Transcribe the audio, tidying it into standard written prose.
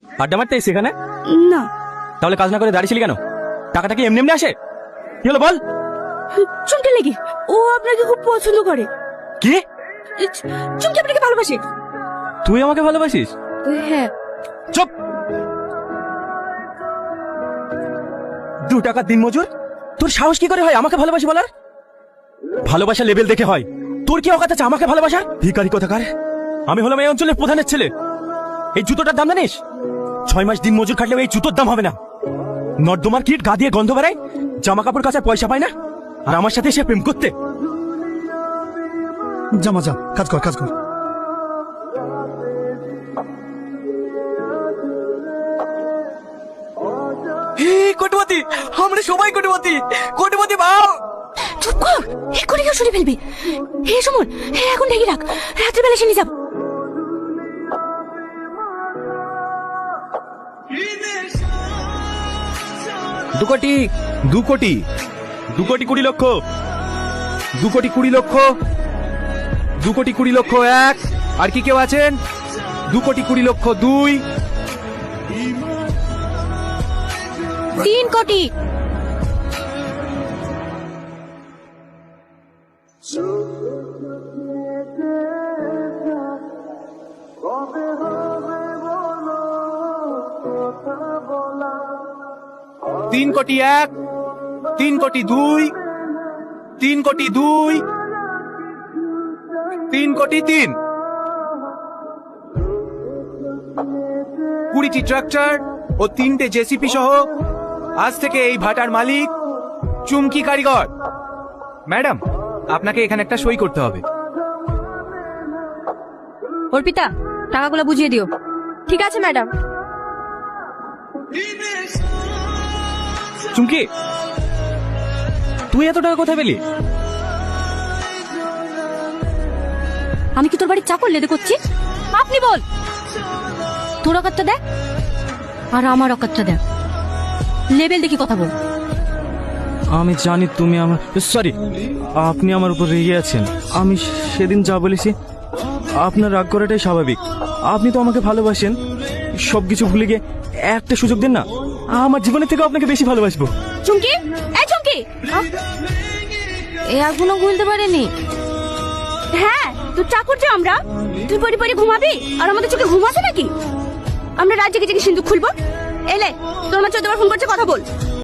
আড্ডা মারতে এসে এখানে? না। তাহলে কাজ না করে দাঁড়িয়েছিলি কেন? টাকাটা কি এমনি এমনি আসে? কি হলো বল? চুমকি লেগে ও আপনাকে খুব পছন্দ করে। কি? চুমকি আপনাকে ভালোবাসে। তুই আমাকে ভালোবাসিস? হ্যাঁ। চুপ। 2 টাকা দিন মজুর, তোর সাহস কি করে হয় আমাকে ভালোবাসি বলার? ভালোবাসা লেভেল দেখে হয়। তোর কি অকাত আছে আমাকে ভালোবাসার? ভিখারি কোথাকার। আমি হলাম এই অঞ্চলের প্রধানের ছেলে। এই জুতোটার দাম জানিস? 6 মাস দিন মজুর খাটলেও এই জুতোর দাম হবে না। নর্দমার কিট গা দিয়ে গন্ধ বেড়ায়, জামা কাপড় কাচার পয়সা পায় না, আর আমার সাথে এসে প্রেম করতে। জামা যা, কাজ কর কাজ কর। কোটিপতি, আমরা সবাই কোটিপতি। কোটিপতি ভাব। চুপ কর, এক্ষুনি কেউ শুনে ফেলবি। হে সুমন, হে এখন ঢেকে রাখ, রাত্রিবেলা এসে নিয়ে যাব। 2 কোটি, 2 কোটি, 2 কোটি 20 লক্ষ, 2 কোটি 20 লক্ষ, 2 কোটি 20 লক্ষ 1। আর কি কেউ আছেন? 2 কোটি 20 লক্ষ 2। 3 কোটি। তিন কোটি 1, 3 কোটি 2, 3 কোটি 2, 3 কোটি 3। 20টি ট্রাক্টর ও 3টে জেসিপি সহ আজ থেকে এই ভাটার মালিক চুমকি কারিগর। ম্যাডাম, আপনাকে এখানে একটা সই করতে হবে। অর্পিতা, টাকাগুলো বুঝিয়ে দিও। ঠিক আছে ম্যাডাম। চুমকি, তুই এত টাকা কোথায় পেলি? আমি কি তোর বাড়ির চাকর লেদে করছি? আপনি বল। তোর অকাতটা দেখ আর আমার অকাতটা দেখ, লেভেল দেখি কথা বল। আমি জানি তুমি আমার, সরি, আপনি আমার উপর রেগে আছেন। আমি সেদিন যা বলেছি, আপনার রাগ করাটাই স্বাভাবিক। আপনি তো আমাকে ভালোবাসেন। সবকিছু ভুলে গিয়ে একটা সুযোগ দেন না, আমার জীবনের থেকে আপনাকে বেশি ভালোবাসবো। চুমকি, এই চুমকি, এ এখনো ভুলতে পারেনি। হ্যাঁ, তুই চাকর যে আমরা, তুই পরি পরি ঘুমাবি আর আমাদের চোখে ঘুম আসে নাকি? আমরা রাত জেগে জেগে সিন্ধুক খুলবো। এলে তোর মা 14 বার ফোন করছে, কথা বল।